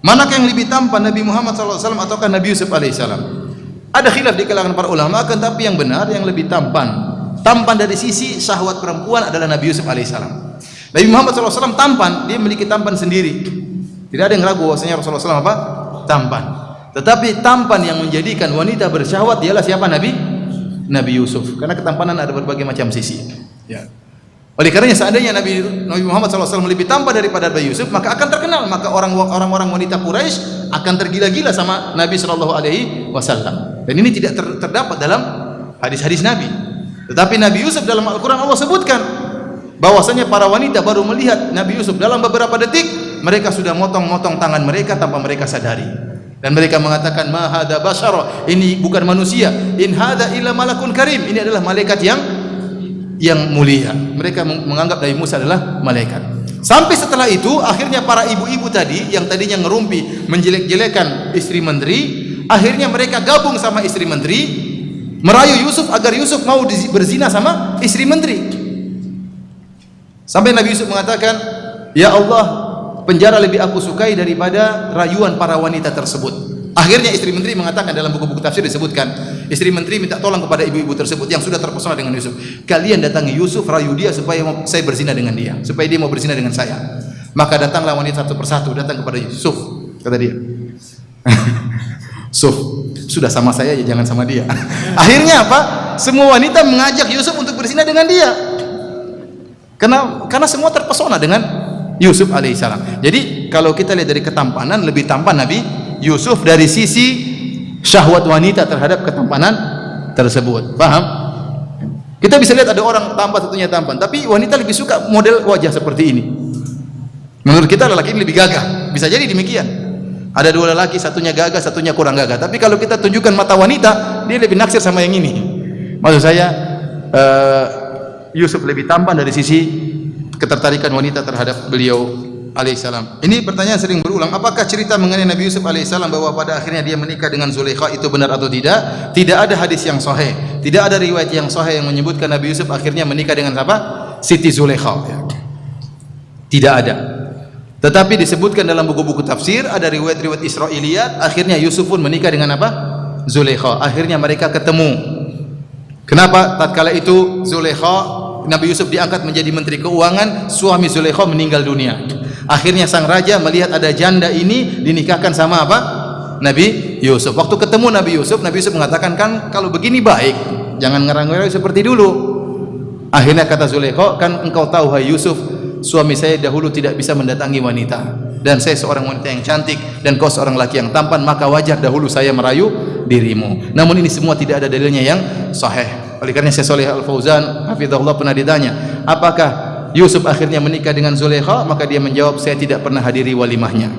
Manakah yang lebih tampan, Nabi Muhammad SAW ataukah Nabi Yusuf alaihissalam? Ada khilaf di kalangan para ulama, akan tapi yang benar yang lebih tampan dari sisi syahwat perempuan adalah Nabi Yusuf alaihissalam. Nabi Muhammad SAW tampan, dia memiliki tampan sendiri. Tidak ada yang ragu bahwasanya Rasulullah SAW apa? Tampan. Tetapi tampan yang menjadikan wanita bersyahwat ialah siapa? Nabi Yusuf. Karena ketampanan ada berbagai macam sisi. Ya. Oleh karenanya seandainya Nabi Muhammad SAW lebih tampan daripada Nabi Yusuf, maka akan terkenal, maka orang-orang wanita Quraisy akan tergila-gila sama Nabi SAW. Dan ini tidak terdapat dalam hadis-hadis Nabi. Tetapi Nabi Yusuf dalam Al-Quran Allah sebutkan bahwasanya para wanita baru melihat Nabi Yusuf dalam beberapa detik, mereka sudah motong-motong tangan mereka tanpa mereka sadari. Dan mereka mengatakan, ma hadza basyara, ini bukan manusia, in hadza illa malakun karim, ini adalah malaikat yang mulia. Mereka menganggap Nabi Musa adalah malaikat. Sampai setelah itu akhirnya para ibu-ibu tadi yang tadinya ngerumpi menjelek-jelekan istri menteri, akhirnya mereka gabung sama istri menteri, merayu Yusuf agar Yusuf mau berzina sama istri menteri. Sampai Nabi Yusuf mengatakan, ya Allah, penjara lebih aku sukai daripada rayuan para wanita tersebut. Akhirnya istri menteri mengatakan, dalam buku-buku tafsir disebutkan, istri menteri minta tolong kepada ibu-ibu tersebut yang sudah terpesona dengan Yusuf, kalian datangi Yusuf, rayu dia supaya saya berzina dengan dia, supaya dia mau berzina dengan saya. Maka datanglah wanita satu persatu datang kepada Yusuf, kata dia. Yusuf, sudah sama saya ya, jangan sama dia. Akhirnya apa? Semua wanita mengajak Yusuf untuk berzina dengan dia. Karena semua terpesona dengan Yusuf alaihissalam. Jadi kalau kita lihat dari ketampanan, lebih tampan Nabi Yusuf dari sisi syahwat wanita terhadap ketampanan tersebut. Paham? Kita bisa lihat ada orang tampan, satunya tampan, tapi wanita lebih suka model wajah seperti ini. Menurut kita lelaki ini lebih gagah. Bisa jadi demikian. Ada dua lelaki, satunya gagah, satunya kurang gagah. Tapi kalau kita tunjukkan mata wanita, dia lebih naksir sama yang ini. Maksud saya, Yusuf lebih tampan dari sisi ketertarikan wanita terhadap beliau alaihissalam. Ini pertanyaan sering berulang, apakah cerita mengenai Nabi Yusuf alaihissalam bahwa pada akhirnya dia menikah dengan Zulaikha itu benar atau tidak? Tidak ada hadis yang sahih, tidak ada riwayat yang sahih yang menyebutkan Nabi Yusuf akhirnya menikah dengan siapa? Siti Zulaikha. Tidak ada. Tetapi disebutkan dalam buku-buku tafsir, ada riwayat-riwayat Israiliyat, akhirnya Yusuf pun menikah dengan apa? Zulaikha. Akhirnya mereka ketemu. Kenapa? Tatkala itu Zulaikha, Nabi Yusuf diangkat menjadi menteri keuangan, suami Zulaikha meninggal dunia. Akhirnya sang raja melihat ada janda ini dinikahkan sama apa? Nabi Yusuf. Waktu ketemu Nabi Yusuf mengatakan, kan kalau begini baik, jangan ngerang-ngerang seperti dulu. Akhirnya kata Zulaikha, kan engkau tahu hai Yusuf, suami saya dahulu tidak bisa mendatangi wanita, dan saya seorang wanita yang cantik dan kau seorang laki yang tampan, maka wajar dahulu saya merayu dirimu. Namun ini semua tidak ada dalilnya yang sahih. Oleh karena Syekh Shalih Al Fauzan hafizahullah pernah ditanya, apakah Yusuf akhirnya menikah dengan Zulaikha? Maka dia menjawab, saya tidak pernah hadiri walimahnya.